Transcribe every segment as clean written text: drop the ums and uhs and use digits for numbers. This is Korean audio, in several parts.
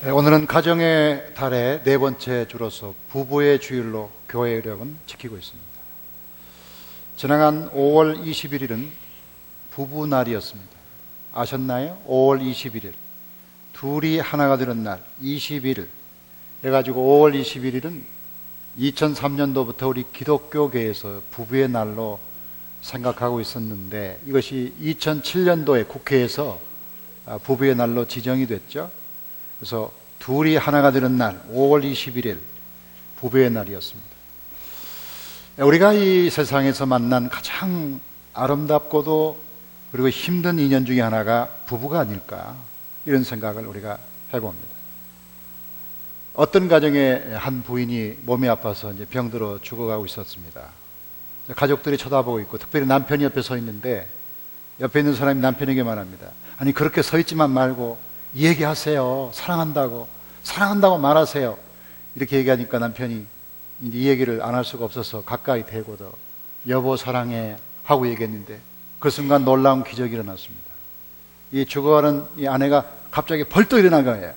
오늘은 가정의 달의 네 번째 주로서 부부의 주일로 교회 여력은 지키고 있습니다. 지나간 5월 21일은 부부날이었습니다. 아셨나요? 5월 21일 둘이 하나가 되는 날 21일 해가지고 5월 21일은 2003년도부터 우리 기독교계에서 부부의 날로 생각하고 있었는데 이것이 2007년도에 국회에서 부부의 날로 지정이 됐죠. 그래서 둘이 하나가 되는 날 5월 21일 부부의 날이었습니다. 우리가 이 세상에서 만난 가장 아름답고도 그리고 힘든 인연 중에 하나가 부부가 아닐까, 이런 생각을 우리가 해봅니다. 어떤 가정에 한 부인이 몸이 아파서 이제 병들어 죽어가고 있었습니다. 가족들이 쳐다보고 있고 특별히 남편이 옆에 서 있는데 옆에 있는 사람이 남편에게 말합니다. 아니 그렇게 서 있지만 말고 얘기하세요. 사랑한다고 말하세요. 이렇게 얘기하니까 남편이 이제 이 얘기를 안 할 수가 없어서 가까이 대고도 여보 사랑해 하고 얘기했는데 그 순간 놀라운 기적이 일어났습니다. 이 죽어가는 이 아내가 갑자기 벌떡 일어난 거예요.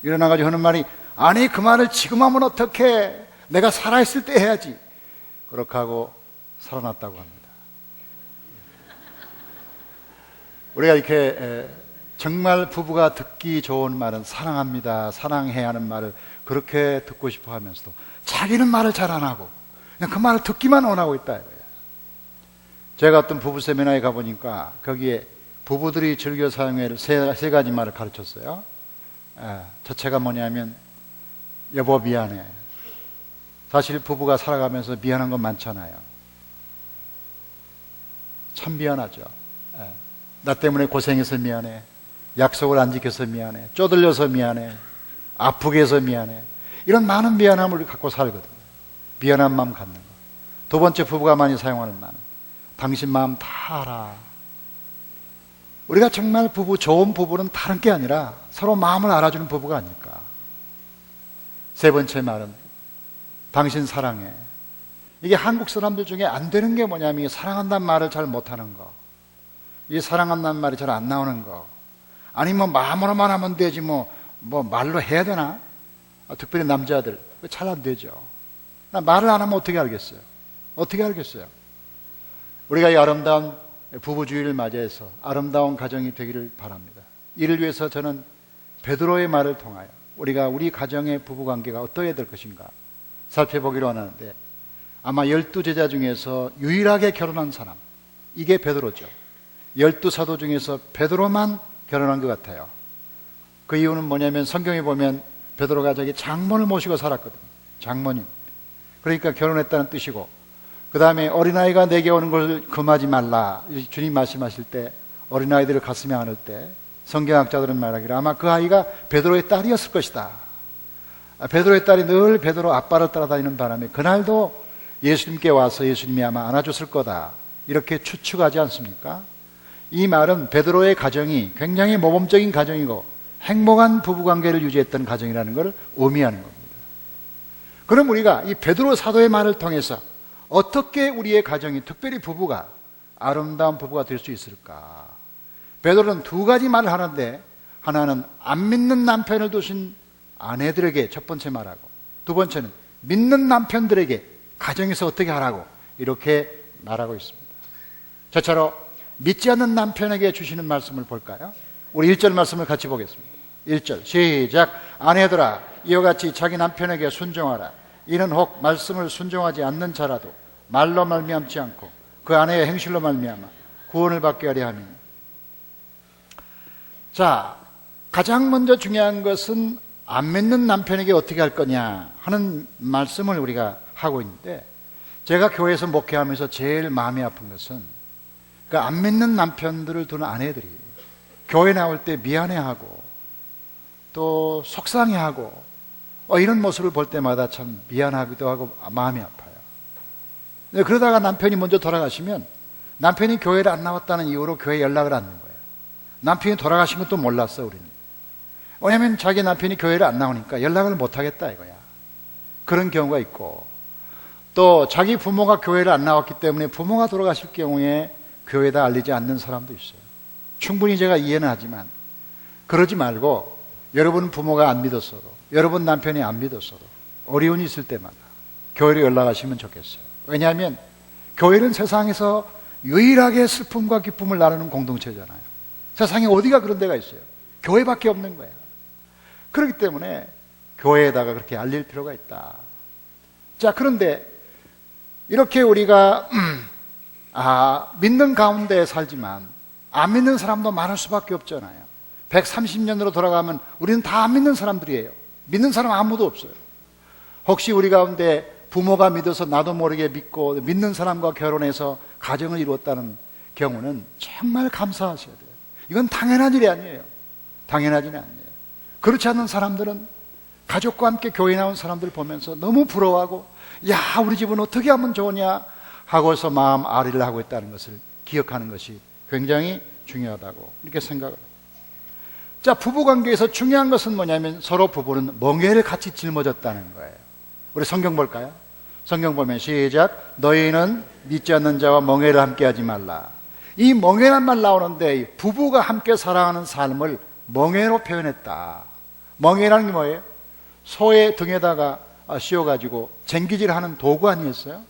일어나가지고 하는 말이, 아니 그 말을 지금 하면 어떡해, 내가 살아있을 때 해야지. 그렇게 하고 살아났다고 합니다. 우리가 이렇게 정말 부부가 듣기 좋은 말은 사랑합니다, 사랑해 하는 말을 그렇게 듣고 싶어 하면서도 자기는 말을 잘 안 하고 그냥 그 말을 듣기만 원하고 있다 이거야. 제가 어떤 부부 세미나에 가보니까 거기에 부부들이 즐겨 사용할 세 가지 말을 가르쳤어요. 첫째가 뭐냐면 여보 미안해. 사실 부부가 살아가면서 미안한 건 많잖아요. 참 미안하죠. 나 때문에 고생해서 미안해, 약속을 안 지켜서 미안해, 쪼들려서 미안해, 아프게 해서 미안해. 이런 많은 미안함을 갖고 살거든요. 미안한 마음 갖는 거. 두 번째 부부가 많이 사용하는 말은 당신 마음 다 알아. 우리가 정말 좋은 부부는 다른 게 아니라 서로 마음을 알아주는 부부가 아닐까. 세 번째 말은 당신 사랑해. 이게 한국 사람들 중에 안 되는 게 뭐냐면 사랑한다는 말을 잘 못하는 거, 이 사랑한다는 말이 잘 안 나오는 거, 아니면 마음으로만 하면 되지 뭐 말로 해야 되나? 특별히 남자들 잘 안 되죠. 나 말을 안 하면 어떻게 알겠어요? 우리가 이 아름다운 부부주의를 맞이해서 아름다운 가정이 되기를 바랍니다. 이를 위해서 저는 베드로의 말을 통하여 우리가 우리 가정의 부부관계가 어떠해야 될 것인가 살펴보기로 하는데, 아마 12제자 중에서 유일하게 결혼한 사람, 이게 베드로죠. 12사도 중에서 베드로만 결혼한 것 같아요. 그 이유는 뭐냐면 성경에 보면 베드로가 저기 장모를 모시고 살았거든요. 장모님. 그러니까 결혼했다는 뜻이고, 그 다음에 어린아이가 내게 오는 걸 금하지 말라, 주님 말씀하실 때 어린아이들을 가슴에 안을 때 성경학자들은 말하기를 아마 그 아이가 베드로의 딸이었을 것이다. 베드로의 딸이 늘 베드로 아빠를 따라다니는 바람에 그날도 예수님께 와서 예수님이 아마 안아줬을 거다, 이렇게 추측하지 않습니까? 이 말은 베드로의 가정이 굉장히 모범적인 가정이고 행복한 부부관계를 유지했던 가정이라는 것을 의미하는 겁니다. 그럼 우리가 이 베드로 사도의 말을 통해서 어떻게 우리의 가정이, 특별히 부부가 아름다운 부부가 될 수 있을까? 베드로는 두 가지 말을 하는데, 하나는 안 믿는 남편을 두신 아내들에게 첫 번째 말하고, 두 번째는 믿는 남편들에게 가정에서 어떻게 하라고 이렇게 말하고 있습니다. 저처럼 믿지 않는 남편에게 주시는 말씀을 볼까요? 우리 1절 말씀을 같이 보겠습니다. 1절 시작. 아내들아 이와 같이 자기 남편에게 순종하라. 이는 혹 말씀을 순종하지 않는 자라도 말로 말미암지 않고 그 아내의 행실로 말미암아 구원을 받게 하려 함이니. 자, 가장 먼저 중요한 것은 안 믿는 남편에게 어떻게 할 거냐 하는 말씀을 우리가 하고 있는데, 제가 교회에서 목회하면서 제일 마음이 아픈 것은 그러니까 안 믿는 남편들을 두는 아내들이 교회 나올 때 미안해하고 또 속상해하고 이런 모습을 볼 때마다 참 미안하기도 하고 마음이 아파요. 그러다가 남편이 먼저 돌아가시면 남편이 교회를 안 나왔다는 이유로 교회에 연락을 안 하는 거예요. 남편이 돌아가신 것도 몰랐어 우리는. 왜냐하면 자기 남편이 교회를 안 나오니까 연락을 못 하겠다 이거야. 그런 경우가 있고, 또 자기 부모가 교회를 안 나왔기 때문에 부모가 돌아가실 경우에 교회에다 알리지 않는 사람도 있어요. 충분히 제가 이해는 하지만 그러지 말고 여러분 부모가 안 믿었어도, 여러분 남편이 안 믿었어도 어려움이 있을 때마다 교회로 연락하시면 좋겠어요. 왜냐하면 교회는 세상에서 유일하게 슬픔과 기쁨을 나누는 공동체잖아요. 세상에 어디가 그런 데가 있어요? 교회밖에 없는 거야. 그렇기 때문에 교회에다가 그렇게 알릴 필요가 있다. 자, 그런데 이렇게 우리가 믿는 가운데 살지만 안 믿는 사람도 많을 수밖에 없잖아요. 130년으로 돌아가면 우리는 다 안 믿는 사람들이에요. 믿는 사람 아무도 없어요. 혹시 우리 가운데 부모가 믿어서 나도 모르게 믿고 믿는 사람과 결혼해서 가정을 이루었다는 경우는 정말 감사하셔야 돼요. 이건 당연한 일이 아니에요. 당연한 일이 아니에요. 그렇지 않는 사람들은 가족과 함께 교회 나온 사람들 보면서 너무 부러워하고, 야, 우리 집은 어떻게 하면 좋으냐 하고서 마음 아리를 하고 있다는 것을 기억하는 것이 굉장히 중요하다고 이렇게 생각을 해요. 자, 부부관계에서 중요한 것은 뭐냐면 서로 부부는 멍에를 같이 짊어졌다는 거예요. 우리 성경 볼까요? 성경 보면 시작. 너희는 믿지 않는 자와 멍에를 함께 하지 말라. 이 멍에란 말 나오는데 부부가 함께 살아가는 삶을 멍에로 표현했다. 멍에라는 게 뭐예요? 소의 등에다가 씌워가지고 쟁기질하는 도구 아니었어요?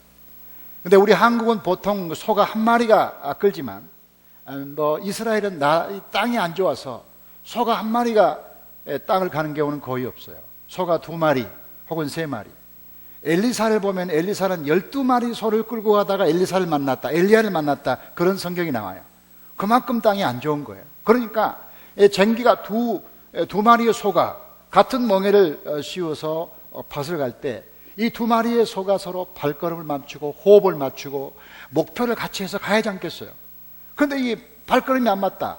근데 우리 한국은 보통 소가 한 마리가 끌지만 이스라엘은 땅이 안 좋아서 소가 한 마리가 땅을 가는 경우는 거의 없어요. 소가 2마리 혹은 3마리. 엘리사를 보면 엘리사는 12마리 소를 끌고 가다가 엘리사를 만났다, 엘리야를 만났다, 그런 성경이 나와요. 그만큼 땅이 안 좋은 거예요. 그러니까 쟁기가 두 마리의 소가 같은 멍에를 씌워서 밭을 갈 때 이 2마리의 소가 서로 발걸음을 맞추고 호흡을 맞추고 목표를 같이 해서 가야지 않겠어요? 그런데 이 발걸음이 안 맞다.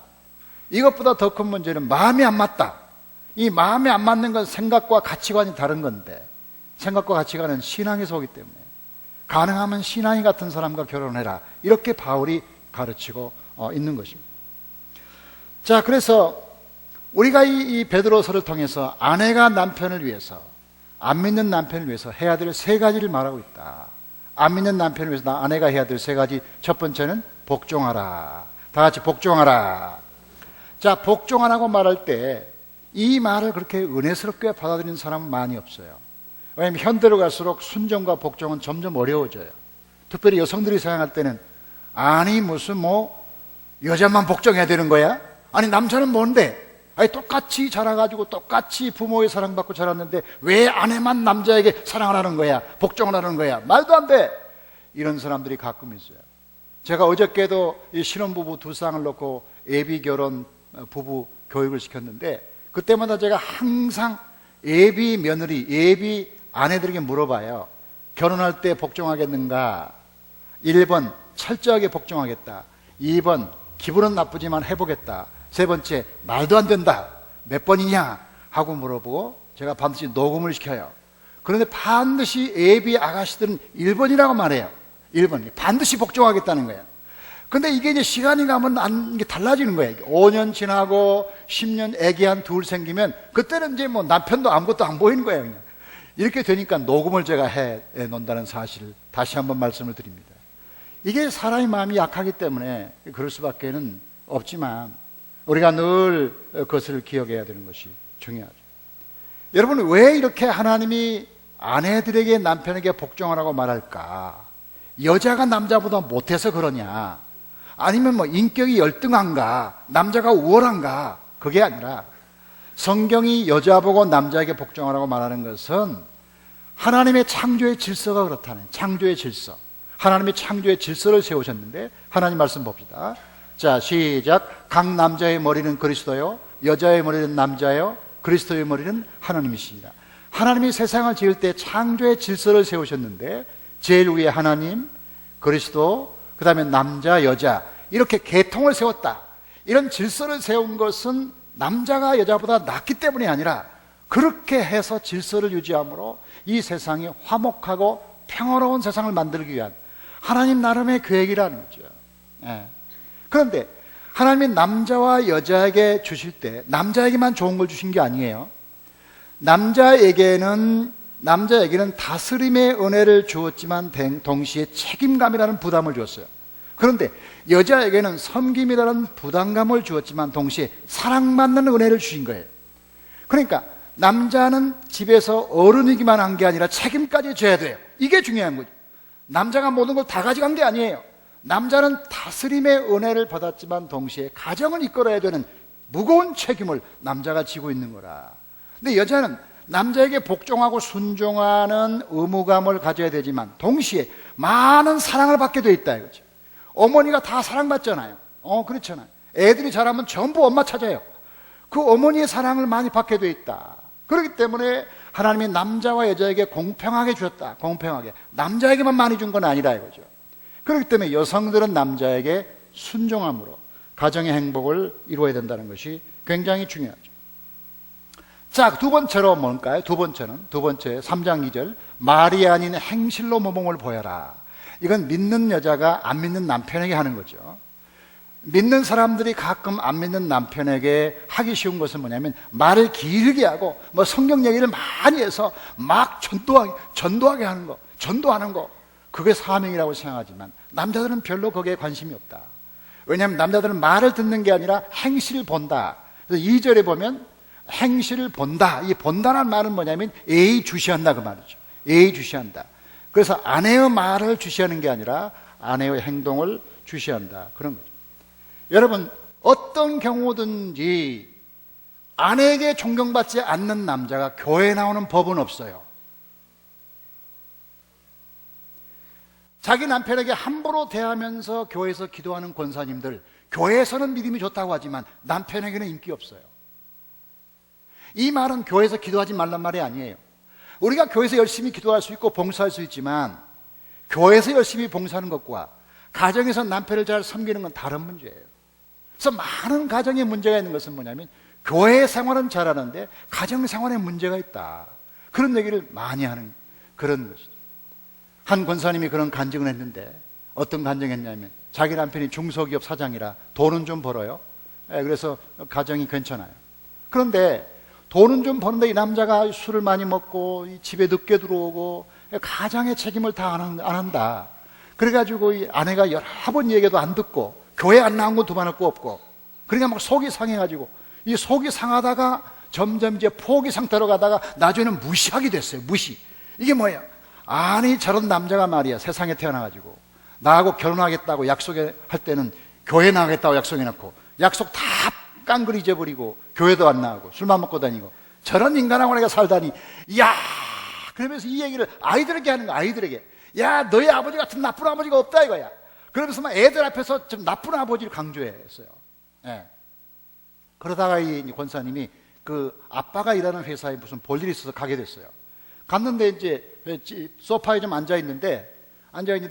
이것보다 더 큰 문제는 마음이 안 맞다. 이 마음이 안 맞는 건 생각과 가치관이 다른 건데, 생각과 가치관은 신앙에서 오기 때문에 가능하면 신앙이 같은 사람과 결혼해라, 이렇게 바울이 가르치고 있는 것입니다. 자, 그래서 우리가 이 베드로서를 통해서 아내가 남편을 위해서, 안 믿는 남편을 위해서 해야 될 3가지를 말하고 있다. 안 믿는 남편을 위해서 아내가 해야 될 3가지. 첫 번째는 복종하라. 다 같이 복종하라. 자, 복종하라고 말할 때 이 말을 그렇게 은혜스럽게 받아들이는 사람은 많이 없어요. 왜냐하면 현대로 갈수록 순종과 복종은 점점 어려워져요. 특별히 여성들이 생각할 때는, 아니 무슨 여자만 복종해야 되는 거야? 아니 남자는 뭔데? 아니 똑같이 자라가지고 똑같이 부모의 사랑받고 자랐는데 왜 아내만 남자에게 사랑을 하는 거야? 복종을 하는 거야? 말도 안 돼! 이런 사람들이 가끔 있어요. 제가 어저께도 이 신혼부부 2쌍을 놓고 예비 결혼 부부 교육을 시켰는데, 그때마다 제가 항상 예비 며느리, 예비 아내들에게 물어봐요. 결혼할 때 복종하겠는가? 1번 철저하게 복종하겠다. 2번 기분은 나쁘지만 해보겠다. 3번째 말도 안 된다. 몇 번이냐? 하고 물어보고 제가 반드시 녹음을 시켜요. 그런데 반드시 예비 아가씨들은 1번이라고 말해요. 1번 반드시 복종하겠다는 거예요. 근데 이게 이제 시간이 가면 이게 달라지는 거예요. 5년 지나고 10년 애기 한 2 생기면 그때는 이제 남편도 아무것도 안 보이는 거예요. 그냥. 이렇게 되니까 녹음을 제가 해 놓는다는 사실을 다시 한번 말씀을 드립니다. 이게 사람의 마음이 약하기 때문에 그럴 수밖에는 없지만 우리가 늘 그것을 기억해야 되는 것이 중요하죠. 여러분, 왜 이렇게 하나님이 아내들에게 남편에게 복종하라고 말할까? 여자가 남자보다 못해서 그러냐? 아니면 인격이 열등한가? 남자가 우월한가? 그게 아니라 성경이 여자 보고 남자에게 복종하라고 말하는 것은 하나님의 창조의 질서가 그렇다는, 창조의 질서. 하나님의 창조의 질서를 세우셨는데, 하나님 말씀 봅시다. 자, 시작. 각 남자의 머리는 그리스도요, 여자의 머리는 남자요, 그리스도의 머리는 하나님이시니라. 하나님이 세상을 지을 때 창조의 질서를 세우셨는데, 제일 위에 하나님, 그리스도, 그 다음에 남자, 여자, 이렇게 계통을 세웠다. 이런 질서를 세운 것은 남자가 여자보다 낫기 때문이 아니라 그렇게 해서 질서를 유지함으로 이 세상이 화목하고 평화로운 세상을 만들기 위한 하나님 나름의 계획이라는 거죠. 그런데 하나님이 남자와 여자에게 주실 때 남자에게만 좋은 걸 주신 게 아니에요. 남자에게는 다스림의 은혜를 주었지만 동시에 책임감이라는 부담을 주었어요. 그런데 여자에게는 섬김이라는 부담감을 주었지만 동시에 사랑받는 은혜를 주신 거예요. 그러니까 남자는 집에서 어른이기만 한 게 아니라 책임까지 져야 돼요. 이게 중요한 거죠. 남자가 모든 걸 다 가져간 게 아니에요. 남자는 다스림의 은혜를 받았지만 동시에 가정을 이끌어야 되는 무거운 책임을 남자가 지고 있는 거라. 근데 여자는 남자에게 복종하고 순종하는 의무감을 가져야 되지만 동시에 많은 사랑을 받게 돼 있다 이거죠. 어머니가 다 사랑받잖아요. 그렇잖아요. 애들이 자라면 전부 엄마 찾아요. 그 어머니의 사랑을 많이 받게 돼 있다. 그렇기 때문에 하나님이 남자와 여자에게 공평하게 주셨다. 공평하게. 남자에게만 많이 준 건 아니라 이거죠. 그렇기 때문에 여성들은 남자에게 순종함으로 가정의 행복을 이루어야 된다는 것이 굉장히 중요하죠. 자, 두 번째로 뭘까요? 두 번째 3장 2절 말이 아닌 행실로 모범을 보여라. 이건 믿는 여자가 안 믿는 남편에게 하는 거죠. 믿는 사람들이 가끔 안 믿는 남편에게 하기 쉬운 것은 뭐냐면 말을 길게 하고 뭐 성경 얘기를 많이 해서 막 전도하게 하는 거, 전도하는 거, 그게 사명이라고 생각하지만 남자들은 별로 거기에 관심이 없다. 왜냐하면 남자들은 말을 듣는 게 아니라 행실을 본다. 그래서 2절에 보면 행실을 본다. 이 본다는 말은 뭐냐면 예의주시한다 그 말이죠. 예의주시한다. 그래서 아내의 말을 주시하는 게 아니라 아내의 행동을 주시한다. 그런 거죠. 여러분, 어떤 경우든지 아내에게 존경받지 않는 남자가 교회에 나오는 법은 없어요. 자기 남편에게 함부로 대하면서 교회에서 기도하는 권사님들, 교회에서는 믿음이 좋다고 하지만 남편에게는 인기 없어요. 이 말은 교회에서 기도하지 말란 말이 아니에요. 우리가 교회에서 열심히 기도할 수 있고 봉사할 수 있지만 교회에서 열심히 봉사하는 것과 가정에서 남편을 잘 섬기는 건 다른 문제예요. 그래서 많은 가정에 문제가 있는 것은 뭐냐면 교회 생활은 잘하는데 가정 생활에 문제가 있다. 그런 얘기를 많이 하는 그런 것이죠. 한 권사님이 그런 간증을 했는데 어떤 간증했냐면 자기 남편이 중소기업 사장이라 돈은 좀 벌어요. 그래서 가정이 괜찮아요. 그런데 돈은 좀 버는데 이 남자가 술을 많이 먹고 집에 늦게 들어오고 가장의 책임을 다 안 한다. 그래가지고 이 아내가 여러 번 얘기해도 안 듣고 교회 안 나온 건 두 번 할 거 없고 그러니까 막 속이 상해가지고 이 속이 상하다가 점점 이제 포기 상태로 가다가 나중에는 무시하게 됐어요. 무시. 이게 뭐예요? 아니 저런 남자가 말이야 세상에 태어나가지고 나하고 결혼하겠다고 약속할 때는 교회 나가겠다고 약속해놓고 약속 다 깡그리 잊어버리고 교회도 안 나가고 술만 먹고 다니고 저런 인간하고 내가 살다니 야 그러면서 이 얘기를 아이들에게 하는 거야. 아이들에게 야 너희 아버지 같은 나쁜 아버지가 없다 이거야. 그러면서 막 애들 앞에서 좀 나쁜 아버지를 강조했어요. 예. 그러다가 이 권사님이 그 아빠가 일하는 회사에 무슨 볼일이 있어서 가게 됐어요. 갔는데 이제 소파에 좀 앉아있는데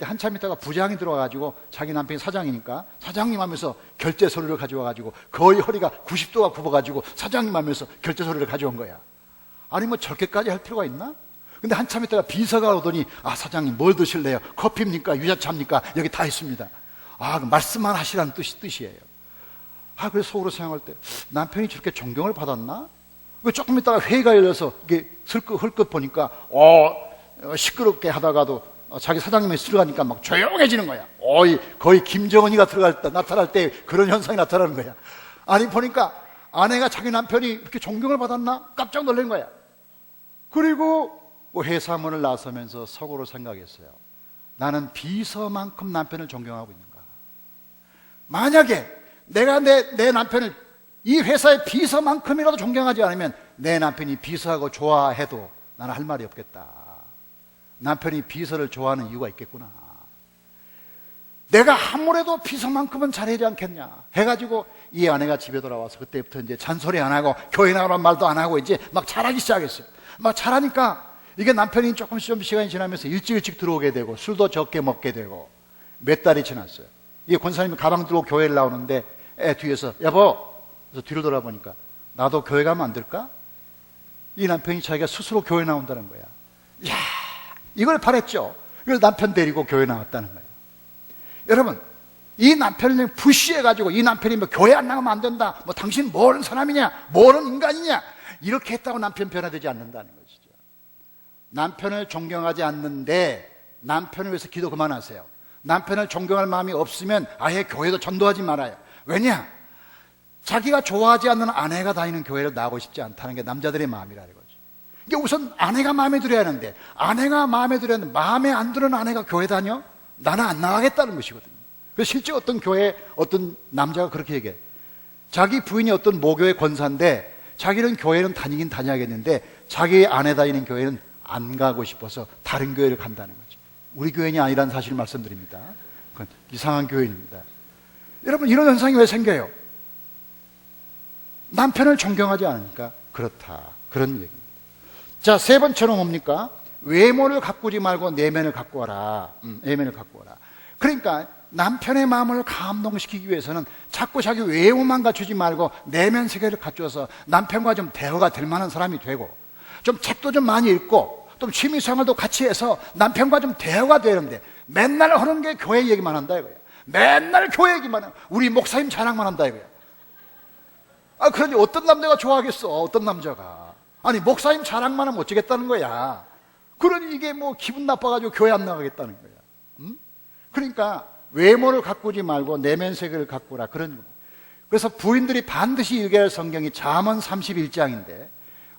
한참 있다가 부장이 들어와가지고 자기 남편이 사장이니까 사장님 하면서 결제 서류를 가져와가지고 거의 허리가 90도가 굽어가지고 사장님 하면서 결제 서류를 가져온 거야. 아니 뭐 저렇게까지 할 필요가 있나? 근데 한참 있다가 비서가 오더니 아 사장님 뭘 드실래요? 커피입니까? 유자차입니까? 여기 다 있습니다. 아 말씀만 하시라는 뜻이에요. 아 그래서 속으로 생각할 때 남편이 저렇게 존경을 받았나? 왜 조금 있다가 회의가 열려서 이게 헐끗 보니까 시끄럽게 하다가도 자기 사장님이 들어가니까 막 조용해지는 거야. 거의 김정은이가 나타날 때 그런 현상이 나타나는 거야. 아니 보니까 아내가 자기 남편이 이렇게 존경을 받았나? 깜짝 놀란 거야. 그리고 회사 문을 나서면서 속으로 생각했어요. 나는 비서만큼 남편을 존경하고 있는가? 만약에 내가 내 남편을 이 회사의 비서만큼이라도 존경하지 않으면 내 남편이 비서하고 좋아해도 나는 할 말이 없겠다. 남편이 비서를 좋아하는 이유가 있겠구나. 내가 아무래도 비서만큼은 잘하지 않겠냐 해가지고 이 아내가 집에 돌아와서 그때부터 이제 잔소리 안 하고 교회 나가란 말도 안 하고 이제 막 잘하기 시작했어요. 막 잘하니까 이게 남편이 조금씩 좀 시간이 지나면서 일찍 들어오게 되고 술도 적게 먹게 되고 몇 달이 지났어요. 이 권사님이 가방 들고 교회를 나오는데 애 뒤에서 여보 그래서 뒤로 돌아보니까 나도 교회 가면 안 될까? 이 남편이 자기가 스스로 교회 나온다는 거야. 이야 이걸 바랬죠. 그래서 남편 데리고 교회 나왔다는 거예요. 여러분 이 남편을 푸시해가지고 이 남편이 뭐 교회 안 나가면 안 된다 뭐 당신 뭐하는 사람이냐 뭐하는 인간이냐 이렇게 했다고 남편 변화되지 않는다는 것이죠. 남편을 존경하지 않는데 남편을 위해서 기도 그만하세요. 남편을 존경할 마음이 없으면 아예 교회도 전도하지 말아요. 왜냐? 자기가 좋아하지 않는 아내가 다니는 교회를 나가고 싶지 않다는 게 남자들의 마음이라는 거죠. 이게 우선 아내가 마음에 들어야 하는데, 아내가 마음에 들어야 하는데 마음에 안 드는 아내가 교회 다녀? 나는 안 나가겠다는 것이거든요. 그래서 실제 어떤 교회에 어떤 남자가 그렇게 얘기해. 자기 부인이 어떤 모교의 권사인데 자기는 교회는 다니긴 다녀야겠는데 자기 아내 다니는 교회는 안 가고 싶어서 다른 교회를 간다는 거죠. 우리 교회는 아니라는 사실을 말씀드립니다. 그건 이상한 교회입니다. 여러분, 이런 현상이 왜 생겨요? 남편을 존경하지 않으니까 그렇다, 그런 얘기입니다. 자, 세 번째는 뭡니까? 외모를 가꾸지 말고 내면을 갖고 와라. 내면을 갖고 와라. 그러니까 남편의 마음을 감동시키기 위해서는 자꾸 자기 외모만 갖추지 말고 내면 세계를 갖춰서 남편과 좀 대화가 될 만한 사람이 되고, 좀 책도 좀 많이 읽고, 좀 취미생활도 같이 해서 남편과 좀 대화가 되는데 맨날 하는 게 교회 얘기만 한다 이거야. 맨날 교회 얘기만 해. 우리 목사님 자랑만 한다 이거야. 그러니 어떤 남자가 좋아하겠어? 어떤 남자가. 아니, 목사님 자랑만 하면 어쩌겠다는 거야. 그러니 이게 뭐 기분 나빠가지고 교회 안 나가겠다는 거야. 그러니까 외모를 가꾸지 말고 내면 세계를 가꾸라, 그런 겁니다. 그래서 부인들이 반드시 읽어야 할 성경이 잠언 31장인데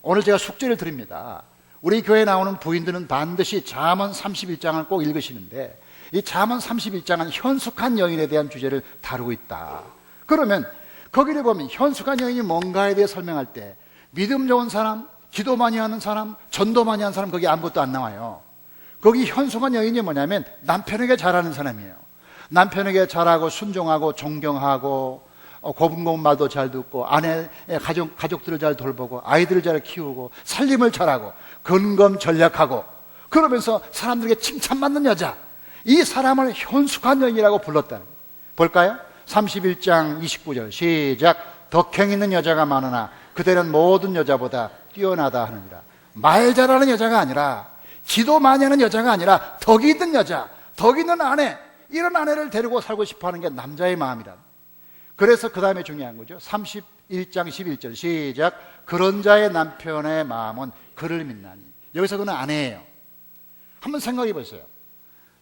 오늘 제가 숙제를 드립니다. 우리 교회에 나오는 부인들은 반드시 잠언 31장을 꼭 읽으시는데, 이 잠언 31장은 현숙한 여인에 대한 주제를 다루고 있다. 그러면 거기를 보면 현숙한 여인이 뭔가에 대해 설명할 때 믿음 좋은 사람, 기도 많이 하는 사람, 전도 많이 하는 사람, 거기 아무것도 안 나와요. 거기 현숙한 여인이 뭐냐면 남편에게 잘하는 사람이에요. 남편에게 잘하고 순종하고 존경하고 고분고분 말도 잘 듣고 아내의 가족들을 잘 돌보고 아이들을 잘 키우고 살림을 잘하고 근검전략하고 그러면서 사람들에게 칭찬받는 여자, 이 사람을 현숙한 여인이라고 불렀다는 거예요. 볼까요? 31장 29절 시작. 덕행 있는 여자가 많으나 그대는 모든 여자보다 뛰어나다 하느니라. 말 잘하는 여자가 아니라, 기도 많이 하는 여자가 아니라 덕이 있는 여자, 덕 있는 아내, 이런 아내를 데리고 살고 싶어하는 게 남자의 마음이다. 그래서 그 다음에 중요한 거죠. 31장 11절 시작. 그런 자의 남편의 마음은 그를 믿나니. 여기서 그는 아내예요. 한번 생각해 보세요.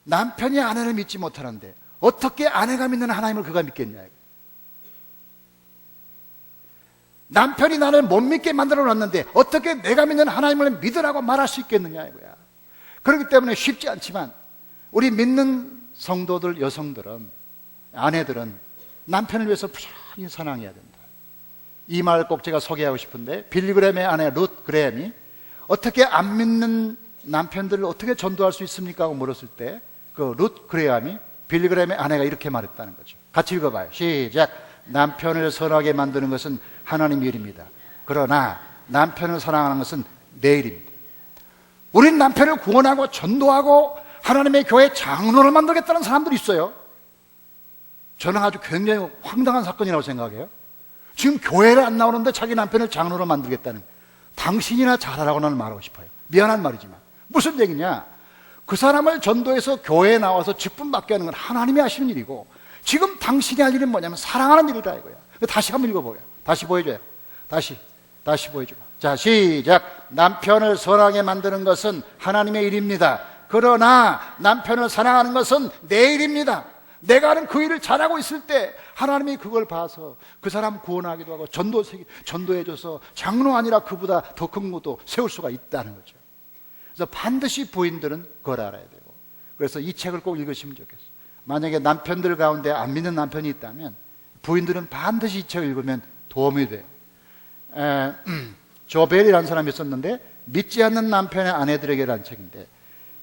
남편이 아내를 믿지 못하는데 어떻게 아내가 믿는 하나님을 그가 믿겠냐. 남편이 나를 못 믿게 만들어 놨는데 어떻게 내가 믿는 하나님을 믿으라고 말할 수 있겠느냐 이거야. 그렇기 때문에 쉽지 않지만 우리 믿는 성도들, 여성들은, 아내들은 남편을 위해서 부지런히 사랑해야 된다. 이 말을 꼭 제가 소개하고 싶은데, 빌리그램의 아내 룻 그레함이 어떻게 안 믿는 남편들을 어떻게 전도할 수 있습니까? 하고 물었을 때 그 룻 그레함이 빌리그램의 아내가 이렇게 말했다는 거죠. 같이 읽어봐요. 시작. 남편을 선하게 만드는 것은 하나님 일입니다. 그러나 남편을 사랑하는 것은 내 일입니다. 우린 남편을 구원하고 전도하고 하나님의 교회 장로를 만들겠다는 사람들이 있어요. 저는 아주 굉장히 황당한 사건이라고 생각해요. 지금 교회를 안 나오는데 자기 남편을 장로로 만들겠다는, 당신이나 잘하라고 나는 말하고 싶어요. 미안한 말이지만 무슨 얘기냐. 그 사람을 전도해서 교회에 나와서 직분 받게 하는 건 하나님이 하시는 일이고, 지금 당신이 할 일은 뭐냐면 사랑하는 일이다 이거야. 다시 한번 읽어보게요. 다시 보여줘요. 다시 보여줘. 자, 시작. 남편을 선하게 만드는 것은 하나님의 일입니다. 그러나 남편을 사랑하는 것은 내 일입니다. 내가 하는 그 일을 잘하고 있을 때 하나님이 그걸 봐서 그 사람 구원하기도 하고 전도해줘서 장로 아니라 그보다 더 큰 것도 세울 수가 있다는 거죠. 그래서 반드시 부인들은 그걸 알아야 되고, 그래서 이 책을 꼭 읽으시면 좋겠어요. 만약에 남편들 가운데 안 믿는 남편이 있다면 부인들은 반드시 이 책을 읽으면 도움이 돼요. 조벨이라는 사람이 있었는데, 믿지 않는 남편의 아내들에게라는 책인데,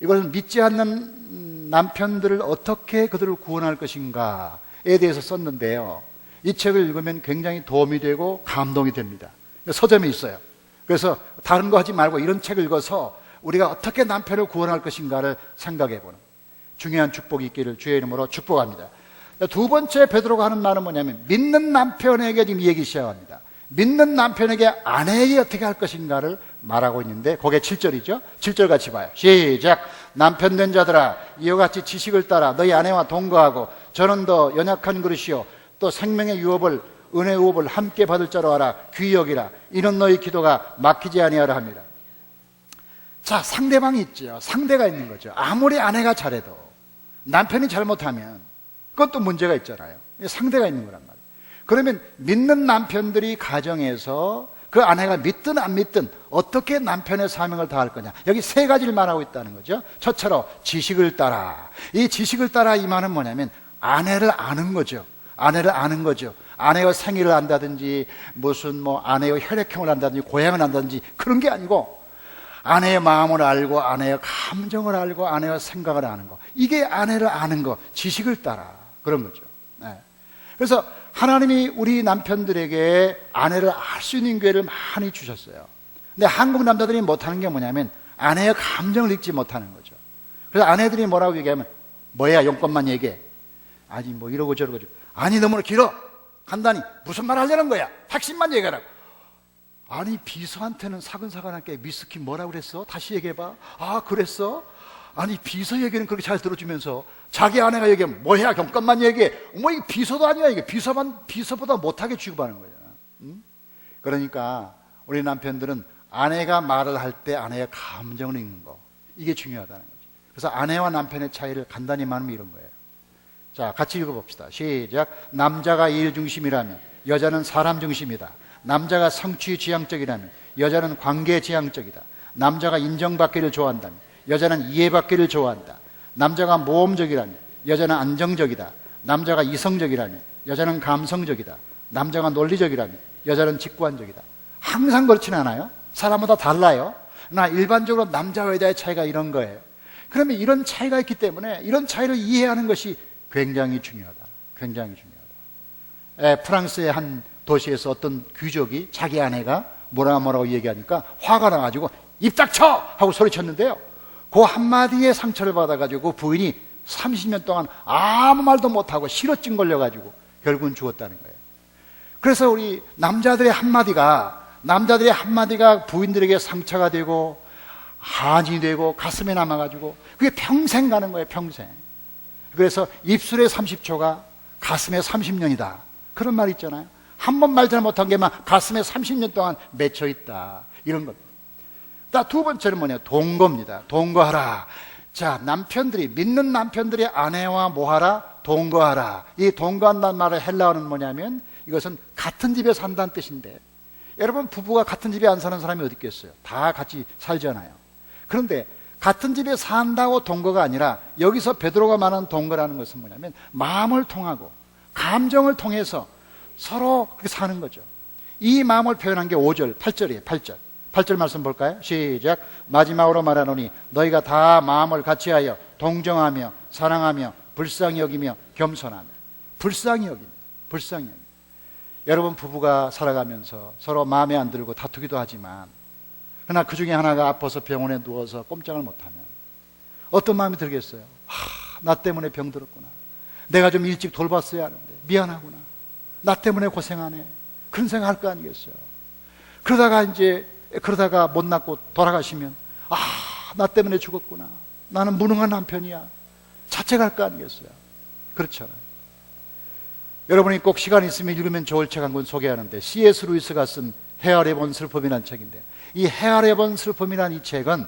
이것은 믿지 않는 남편들을 어떻게 그들을 구원할 것인가에 대해서 썼는데요, 이 책을 읽으면 굉장히 도움이 되고 감동이 됩니다. 서점에 있어요. 그래서 다른 거 하지 말고 이런 책을 읽어서 우리가 어떻게 남편을 구원할 것인가를 생각해보는 중요한 축복이 있기를 주의 이름으로 축복합니다. 두 번째 베드로가 하는 말은 뭐냐면, 믿는 남편에게 지금 얘기 시작합니다. 믿는 남편에게 아내에게 어떻게 할 것인가를 말하고 있는데, 그게 7절이죠. 7절 같이 봐요. 시작. 남편 된 자들아, 이와 같이 지식을 따라 너희 아내와 동거하고 저는 더 연약한 그릇이요 또 생명의 유업을, 은혜 유업을 함께 받을 자로 알아 귀히 여기라. 이는 너희 기도가 막히지 아니하라 합니다. 자, 상대방이 있죠. 상대가 있는 거죠. 아무리 아내가 잘해도 남편이 잘못하면 그것도 문제가 있잖아요. 상대가 있는 거란 말이에요. 그러면 믿는 남편들이 가정에서 그 아내가 믿든 안 믿든 어떻게 남편의 사명을 다할 거냐, 여기 세 가지를 말하고 있다는 거죠. 첫째로 지식을 따라. 이 지식을 따라 이 말은 뭐냐면 아내를 아는 거죠. 아내를 아는 거죠. 아내의 생일을 안다든지 무슨 아내의 혈액형을 안다든지 고향을 안다든지 그런 게 아니고 아내의 마음을 알고 아내의 감정을 알고 아내의 생각을 아는 거, 이게 아내를 아는 거, 지식을 따라, 그런 거죠. 네. 그래서 하나님이 우리 남편들에게 아내를 알 수 있는 기회를 많이 주셨어요. 근데 한국 남자들이 못하는 게 뭐냐면 아내의 감정을 읽지 못하는 거죠. 그래서 아내들이 뭐라고 얘기하면 뭐야, 용건만 얘기해. 아니 이러고 저러고. 아니 너무 길어. 간단히 무슨 말 하려는 거야. 핵심만 얘기하라고. 아니 비서한테는 사근사근하게 미스키 뭐라고 그랬어? 다시 얘기해봐. 아 그랬어? 아니 비서 얘기는 그렇게 잘 들어주면서 자기 아내가 얘기하면 뭐야, 경건만 얘기해. 이게 비서도 아니야. 이게 비서보다 못하게 취급하는 거야. 응? 그러니까 우리 남편들은 아내가 말을 할 때 아내의 감정을 읽는 거, 이게 중요하다는 거죠. 그래서 아내와 남편의 차이를 간단히 말하면 이런 거예요. 자, 같이 읽어봅시다. 시작. 남자가 일 중심이라면 여자는 사람 중심이다. 남자가 성취 지향적이라면 여자는 관계 지향적이다. 남자가 인정받기를 좋아한다면 여자는 이해받기를 좋아한다. 남자가 모험적이라면 여자는 안정적이다. 남자가 이성적이라면 여자는 감성적이다. 남자가 논리적이라면 여자는 직관적이다. 항상 그렇지는 않아요. 사람마다 달라요. 그러나 일반적으로 남자와 여자의 차이가 이런 거예요. 그러면 이런 차이가 있기 때문에 이런 차이를 이해하는 것이 굉장히 중요하다. 굉장히 중요하다. 프랑스의 한 도시에서 어떤 귀족이 자기 아내가 뭐라고 얘기하니까 화가 나가지고 입 닥쳐! 하고 소리쳤는데요, 그 한마디에 상처를 받아가지고 부인이 30년 동안 아무 말도 못하고 실어증 걸려가지고 결국은 죽었다는 거예요. 그래서 우리 남자들의 한마디가 부인들에게 상처가 되고 한이 되고 가슴에 남아가지고 그게 평생 가는 거예요. 평생. 그래서 입술에 30초가 가슴에 30년이다, 그런 말 있잖아요. 한 번 말 잘못한 게만 가슴에 30년 동안 맺혀 있다, 이런 겁니다. 두 번째는 뭐냐, 동거입니다. 동거하라. 자, 믿는 남편들이 아내와 뭐하라? 동거하라. 이 동거한다는 말의 헬라어는 뭐냐면 이것은 같은 집에 산다는 뜻인데, 여러분 부부가 같은 집에 안 사는 사람이 어디 있겠어요? 다 같이 살잖아요. 그런데 같은 집에 산다고 동거가 아니라 여기서 베드로가 말하는 동거라는 것은 뭐냐면 마음을 통하고 감정을 통해서 서로 그렇게 사는 거죠. 이 마음을 표현한 게 5절, 8절이에요. 8절 말씀 볼까요? 시작. 마지막으로 말하노니 너희가 다 마음을 같이하여 동정하며 사랑하며 불쌍히 여기며 겸손하며. 불쌍히 여기며. 여러분 부부가 살아가면서 서로 마음에 안 들고 다투기도 하지만, 그러나 그 중에 하나가 아파서 병원에 누워서 꼼짝을 못하면 어떤 마음이 들겠어요? 나 때문에 병들었구나. 내가 좀 일찍 돌봤어야 하는데 미안하구나. 나 때문에 고생하네. 그런 생각할 거 아니겠어요? 그러다가 못 낳고 돌아가시면 나 때문에 죽었구나. 나는 무능한 남편이야. 자책할 거 아니겠어요? 그렇잖아요. 여러분이 꼭 시간 있으면 읽으면 좋을 책 한 권 소개하는데, C.S. 루이스가 쓴 헤아려 본 슬픔이라는 책인데, 이 헤아려 본 슬픔이라는 이 책은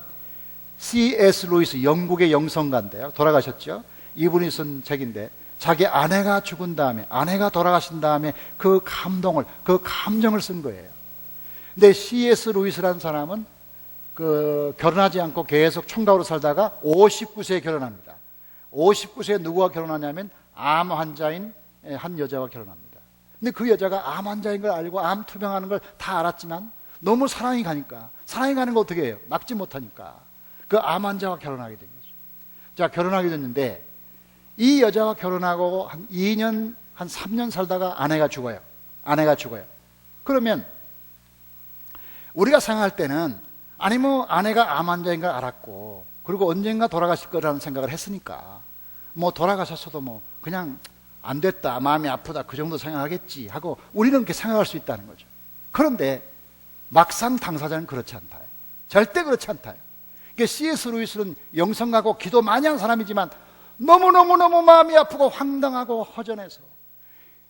C.S. 루이스, 영국의 영성가인데요, 돌아가셨죠. 이분이 쓴 책인데, 자기 아내가 죽은 다음에, 아내가 돌아가신 다음에 그 감정을 쓴 거예요. 근데 C.S. 루이스라는 사람은 결혼하지 않고 계속 총각으로 살다가 59세에 결혼합니다. 59세에 누구와 결혼하냐면 암 환자인 한 여자와 결혼합니다. 근데 그 여자가 암 환자인 걸 알고 암 투병하는 걸 다 알았지만 너무 사랑이 가는 거 어떻게 해요? 막지 못하니까 그 암 환자와 결혼하게 된 거죠. 자, 결혼하게 됐는데 이 여자와 결혼하고 한 2년, 한 3년 살다가 아내가 죽어요. 그러면 우리가 생각할 때는 아내가 암 환자인 걸 알았고, 그리고 언젠가 돌아가실 거라는 생각을 했으니까 돌아가셨어도 그냥 안 됐다, 마음이 아프다, 그 정도 생각하겠지 하고 우리는 그렇게 생각할 수 있다는 거죠. 그런데 막상 당사자는 그렇지 않다. 절대 그렇지 않다. C.S. 루이스는 영성가고 기도 많이 한 사람이지만 너무너무 마음이 아프고 황당하고 허전해서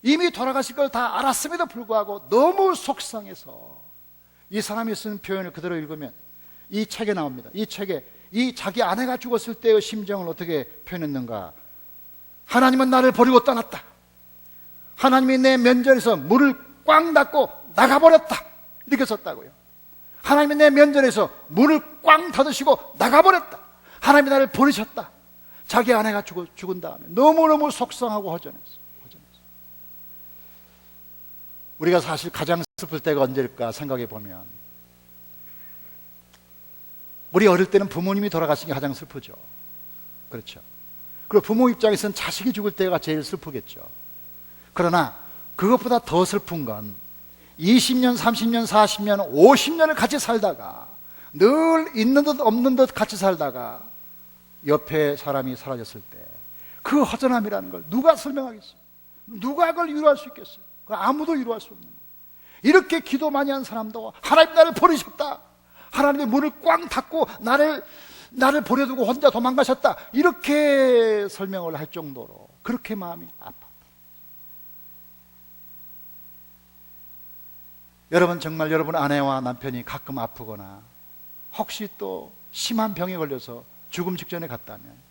이미 돌아가실 걸 다 알았음에도 불구하고 너무 속상해서, 이 사람이 쓴 표현을 그대로 읽으면 이 책에 나옵니다. 이 책에 이 자기 아내가 죽었을 때의 심정을 어떻게 표현했는가. 하나님은 나를 버리고 떠났다. 하나님이 내 면전에서 문을 꽝 닫고 나가버렸다. 이렇게 썼다고요. 하나님이 내 면전에서 문을 꽝 닫으시고 나가버렸다. 하나님이 나를 버리셨다. 자기 아내가 죽은 다음에 너무너무 속상하고 허전했어. 우리가 사실 가장 슬플 때가 언제일까 생각해 보면, 우리 어릴 때는 부모님이 돌아가신 게 가장 슬프죠. 그렇죠. 그리고 부모 입장에서는 자식이 죽을 때가 제일 슬프겠죠. 그러나 그것보다 더 슬픈 건 20년, 30년, 40년, 50년을 같이 살다가 늘 있는 듯 없는 듯 같이 살다가 옆에 사람이 사라졌을 때 그 허전함이라는 걸 누가 설명하겠어요? 누가 그걸 위로할 수 있겠어요? 아무도 위로할 수 없는 거예요. 이렇게 기도 많이 한 사람도 하나님 나를 버리셨다, 하나님의 문을 꽝 닫고 나를 버려두고 혼자 도망가셨다, 이렇게 설명을 할 정도로 그렇게 마음이 아팠다. 여러분, 정말 여러분 아내와 남편이 가끔 아프거나 혹시 또 심한 병에 걸려서 죽음 직전에 갔다면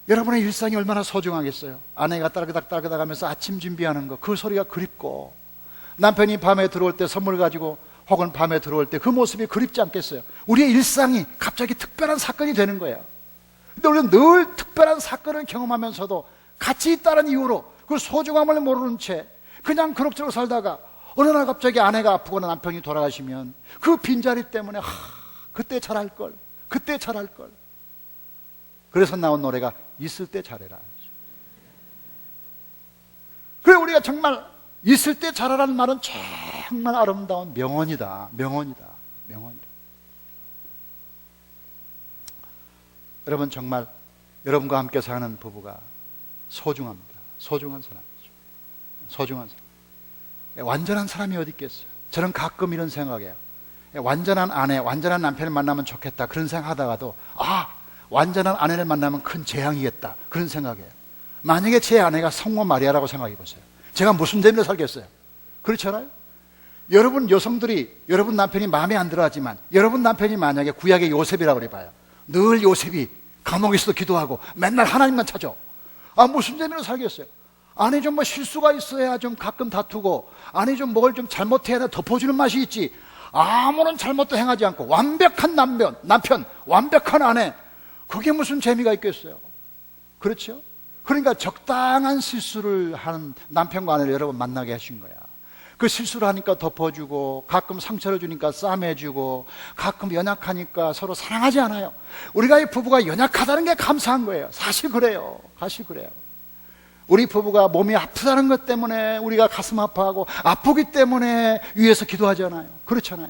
여러분의 일상이 얼마나 소중하겠어요? 아내가 따르그닥 하면서 아침 준비하는 거, 그 소리가 그립고, 남편이 밤에 들어올 때 선물 가지고 혹은 밤에 들어올 때 그 모습이 그립지 않겠어요? 우리의 일상이 갑자기 특별한 사건이 되는 거예요. 근데 우리는 늘 특별한 사건을 경험하면서도 같이 있다는 이유로 그 소중함을 모르는 채 그냥 그럭저럭 살다가 어느 날 갑자기 아내가 아프거나 남편이 돌아가시면 그 빈자리 때문에 그때 잘할걸, 그때 잘할걸. 그래서 나온 노래가 있을 때 잘해라. 그래, 우리가 정말 있을 때 잘하라는 말은 정말 아름다운 명언이다. 명언이다. 명언이다. 여러분, 정말 여러분과 함께 사는 부부가 소중합니다. 소중한 사람이죠. 소중한 사람. 완전한 사람이 어디 있겠어요? 저는 가끔 이런 생각해요. 완전한 아내, 완전한 남편을 만나면 좋겠다, 그런 생각하다가도 완전한 아내를 만나면 큰 재앙이겠다, 그런 생각이에요. 만약에 제 아내가 성모 마리아라고 생각해 보세요. 제가 무슨 재미로 살겠어요? 그렇잖아요? 여러분 여성들이 여러분 남편이 마음에 안 들어 하지만, 여러분 남편이 만약에 구약의 요셉이라고 그래봐요. 늘 요셉이 감옥에서도 기도하고 맨날 하나님만 찾아. 무슨 재미로 살겠어요? 아내 좀 실수가 있어야 좀 가끔 다투고, 아내 좀 뭘 좀 잘못해야 덮어주는 맛이 있지, 아무런 잘못도 행하지 않고 완벽한 남편, 완벽한 아내, 그게 무슨 재미가 있겠어요? 그렇죠? 그러니까 적당한 실수를 하는 남편과 아내를 여러분 만나게 하신 거야. 그 실수를 하니까 덮어주고, 가끔 상처를 주니까 싸매주고, 가끔 연약하니까 서로 사랑하지 않아요. 우리가 이 부부가 연약하다는 게 감사한 거예요. 사실 그래요. 사실 그래요. 우리 부부가 몸이 아프다는 것 때문에 우리가 가슴 아파하고, 아프기 때문에 위에서 기도하잖아요. 그렇잖아요.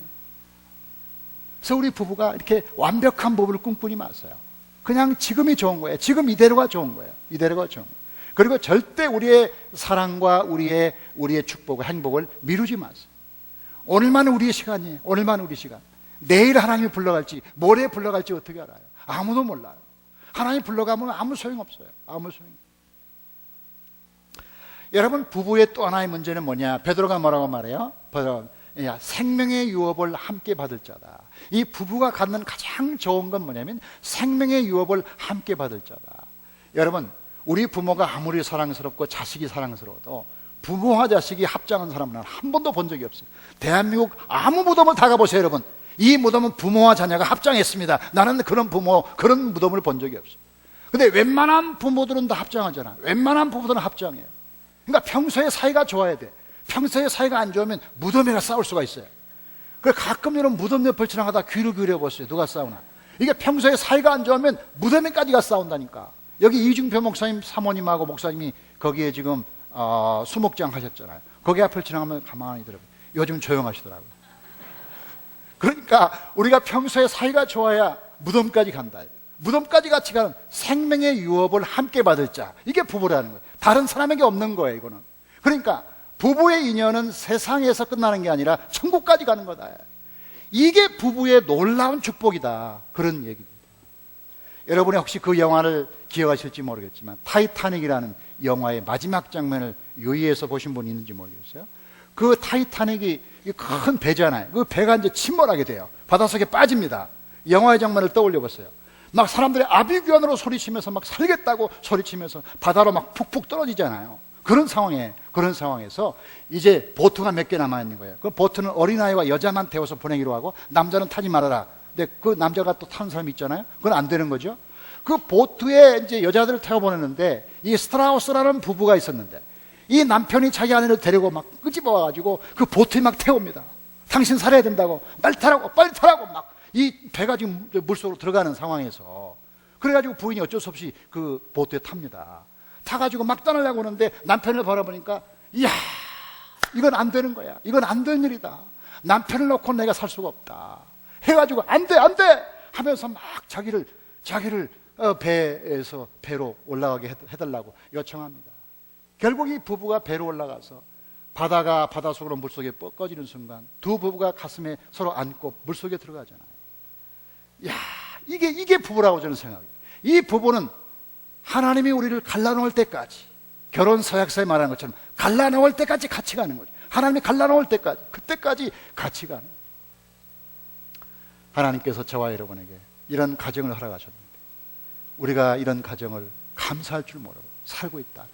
그래서 우리 부부가 이렇게 완벽한 부부를 꿈꾸지 마세요. 그냥 지금이 좋은 거예요. 지금 이대로가 좋은 거예요. 이대로가 좋은 거예요. 그리고 절대 우리의 사랑과 우리의 축복과 행복을 미루지 마세요. 오늘만 우리의 시간이에요. 오늘만 우리 시간. 내일 하나님이 불러갈지, 모레 불러갈지 어떻게 알아요? 아무도 몰라요. 하나님 불러가면 아무 소용없어요. 아무 소용. 여러분, 부부의 또 하나의 문제는 뭐냐? 베드로가 뭐라고 말해요? 베드로가 생명의 유업을 함께 받을 자다. 이 부부가 갖는 가장 좋은 건 뭐냐면 생명의 유업을 함께 받을 자다. 여러분, 우리 부모가 아무리 사랑스럽고 자식이 사랑스러워도 부모와 자식이 합장한 사람은 한 번도 본 적이 없어요. 대한민국 아무 무덤을 다 가보세요. 여러분, 이 무덤은 부모와 자녀가 합장했습니다. 나는 그런 무덤을 본 적이 없어요. 근데 웬만한 부모들은 다 합장하잖아. 웬만한 부부들은 합장해요. 그러니까 평소에 사이가 좋아야 돼. 평소에 사이가 안 좋으면 무덤에 가 싸울 수가 있어요. 그래서 가끔 이런 무덤 옆을 지나가다 귀를 기울여보세요. 누가 싸우나. 이게 평소에 사이가 안 좋으면 무덤에까지 가 싸운다니까. 여기 이중표 목사님 사모님하고 목사님이 거기에 지금 수목장 하셨잖아요. 거기 앞을 지나가면 가만히 들어봐요. 요즘 조용하시더라고요. 그러니까 우리가 평소에 사이가 좋아야 무덤까지 간다. 무덤까지 같이 가는 생명의 유업을 함께 받을 자, 이게 부부라는 거예요. 다른 사람에게 없는 거예요. 이거는. 그러니까 부부의 인연은 세상에서 끝나는 게 아니라 천국까지 가는 거다. 이게 부부의 놀라운 축복이다, 그런 얘기입니다. 여러분이 혹시 그 영화를 기억하실지 모르겠지만 타이타닉이라는 영화의 마지막 장면을 유의해서 보신 분이 있는지 모르겠어요. 그 타이타닉이 큰 배잖아요. 그 배가 이제 침몰하게 돼요. 바닷속에 빠집니다. 영화의 장면을 떠올려 보세요. 막 사람들이 아비규환으로 소리치면서 막 살겠다고 소리치면서 바다로 막 푹푹 떨어지잖아요. 그런 상황에서 이제 보트가 몇 개 남아 있는 거예요. 그 보트는 어린아이와 여자만 태워서 보내기로 하고 남자는 타지 말아라. 근데 그 남자가 또 타는 사람이 있잖아요. 그건 안 되는 거죠. 그 보트에 이제 여자들을 태워 보내는데 이 스트라우스라는 부부가 있었는데 이 남편이 자기 아내를 데리고 막 끄집어 와가지고 그 보트에 막 태웁니다. 당신 살아야 된다고, 빨리 타라고, 빨리 타라고 막 이 배가 지금 물속으로 들어가는 상황에서 그래가지고 부인이 어쩔 수 없이 그 보트에 탑니다. 타가지고 막 떠나려고 하는데 남편을 바라보니까 이야, 이건 안 되는 거야. 이건 안 되는 일이다. 남편을 놓고 내가 살 수가 없다. 해가지고 안 돼, 안 돼! 하면서 막 자기를 배로 올라가게 해달라고 요청합니다. 결국 이 부부가 배로 올라가서 바다가 바닷속으로 물속에 꺼지는 순간 두 부부가 가슴에 서로 안고 물속에 들어가잖아요. 야, 이게 부부라고 저는 생각해요. 이 부부는 하나님이 우리를 갈라놓을 때까지, 결혼 서약서에 말하는 것처럼 갈라놓을 때까지 같이 가는 거죠. 하나님이 갈라놓을 때까지, 그때까지 같이 가는 거죠. 하나님께서 저와 여러분에게 이런 가정을 허락하셨는데 우리가 이런 가정을 감사할 줄 모르고 살고 있다.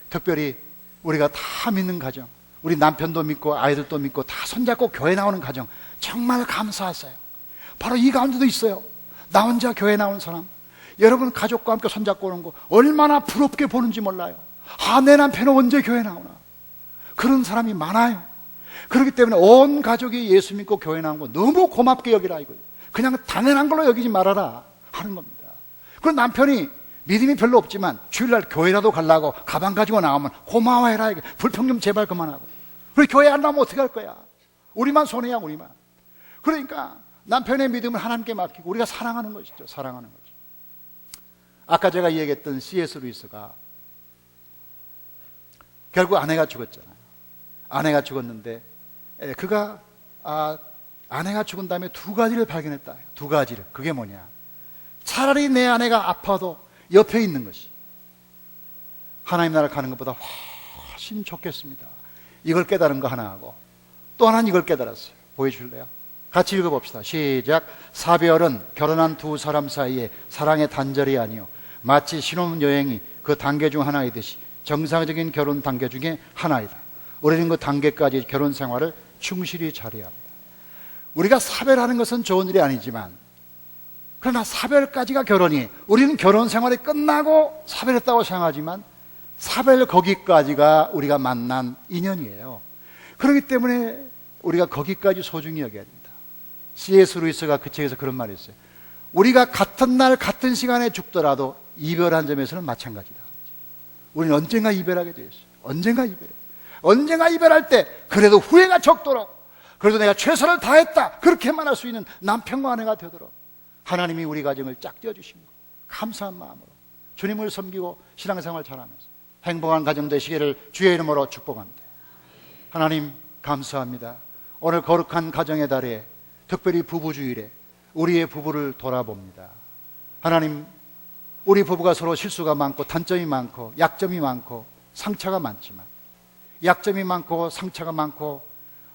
특별히 우리가 다 믿는 가정, 우리 남편도 믿고 아이들도 믿고 다 손잡고 교회 나오는 가정, 정말 감사하세요. 바로 이 가운데도 있어요. 나 혼자 교회 나온 사람, 여러분 가족과 함께 손잡고 오는 거 얼마나 부럽게 보는지 몰라요. 아, 내 남편은 언제 교회 나오나. 그런 사람이 많아요. 그렇기 때문에 온 가족이 예수 믿고 교회 나온 거 너무 고맙게 여기라 이거예요. 그냥 당연한 걸로 여기지 말아라 하는 겁니다. 그럼 남편이 믿음이 별로 없지만 주일날 교회라도 가려고 가방 가지고 나오면 고마워해라. 불평 좀 제발 그만하고. 그리고 교회 안 나오면 어떻게 할 거야? 우리만 손해야, 우리만. 그러니까 남편의 믿음을 하나님께 맡기고 우리가 사랑하는 것이죠. 사랑하는 거죠. 아까 제가 얘기했던 C.S. 루이스가 결국 아내가 죽었잖아요. 아내가 죽었는데 그가 아내가 죽은 다음에 두 가지를 발견했다. 두 가지를. 그게 뭐냐? 차라리 내 아내가 아파도 옆에 있는 것이 하나님 나라 가는 것보다 훨씬 좋겠습니다. 이걸 깨달은 거 하나 하고 또 하나는 이걸 깨달았어요. 보여줄래요? 같이 읽어봅시다. 시작. 사별은 결혼한 두 사람 사이에 사랑의 단절이 아니요 마치 신혼여행이 그 단계 중 하나이듯이 정상적인 결혼 단계 중에 하나이다. 우리는 그 단계까지 결혼 생활을 충실히 잘해야 합니다. 우리가 사별하는 것은 좋은 일이 아니지만 그러나 사별까지가 결혼이, 우리는 결혼 생활이 끝나고 사별했다고 생각하지만 사별 거기까지가 우리가 만난 인연이에요. 그렇기 때문에 우리가 거기까지 소중히 여겨야 됩니다. C.S. 루이스가 그 책에서 그런 말이 있어요. 우리가 같은 날 같은 시간에 죽더라도 이별한 점에서는 마찬가지다. 우리는 언젠가 이별하게 되어 있어요. 언젠가 이별할 때 그래도 후회가 적도록, 그래도 내가 최선을 다했다 그렇게만 할 수 있는 남편과 아내가 되도록 하나님이 우리 가정을 짝 띄워주신 것, 감사한 마음으로 주님을 섬기고 신앙생활 잘하면서 행복한 가정 되시기를 주의 이름으로 축복합니다. 하나님 감사합니다. 오늘 거룩한 가정의 달에 특별히 부부주일에 우리의 부부를 돌아봅니다. 하나님, 우리 부부가 서로 실수가 많고 단점이 많고 약점이 많고 상처가 많지만, 약점이 많고 상처가 많고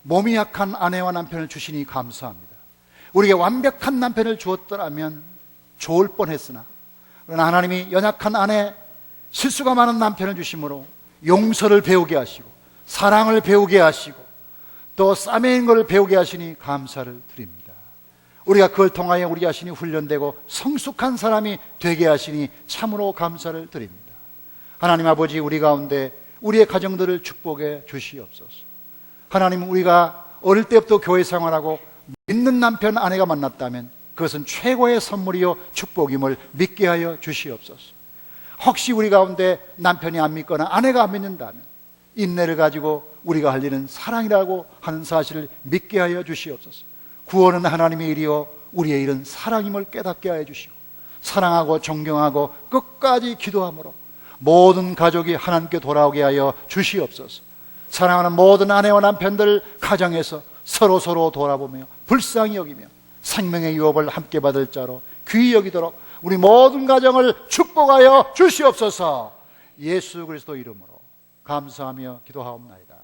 몸이 약한 아내와 남편을 주시니 감사합니다. 우리에게 완벽한 남편을 주었더라면 좋을 뻔했으나, 그러나 하나님이 연약한 아내, 실수가 많은 남편을 주심으로 용서를 배우게 하시고 사랑을 배우게 하시고 또 싸매는 것을 배우게 하시니 감사를 드립니다. 우리가 그걸 통하여 우리 자신이 훈련되고 성숙한 사람이 되게 하시니 참으로 감사를 드립니다. 하나님 아버지, 우리 가운데 우리의 가정들을 축복해 주시옵소서. 하나님, 우리가 어릴 때부터 교회 생활하고 믿는 남편, 아내가 만났다면 그것은 최고의 선물이요 축복임을 믿게 하여 주시옵소서. 혹시 우리 가운데 남편이 안 믿거나 아내가 안 믿는다면 인내를 가지고 우리가 할 일은 사랑이라고 하는 사실을 믿게 하여 주시옵소서. 구원은 하나님의 일이요 우리의 일은 사랑임을 깨닫게 하여 주시고 사랑하고 존경하고 끝까지 기도함으로 모든 가족이 하나님께 돌아오게 하여 주시옵소서. 사랑하는 모든 아내와 남편들 가정에서 서로 돌아보며 불쌍히 여기며 생명의 유업을 함께 받을 자로 귀히 여기도록 우리 모든 가정을 축복하여 주시옵소서. 예수 그리스도 이름으로 감사하며 기도하옵나이다.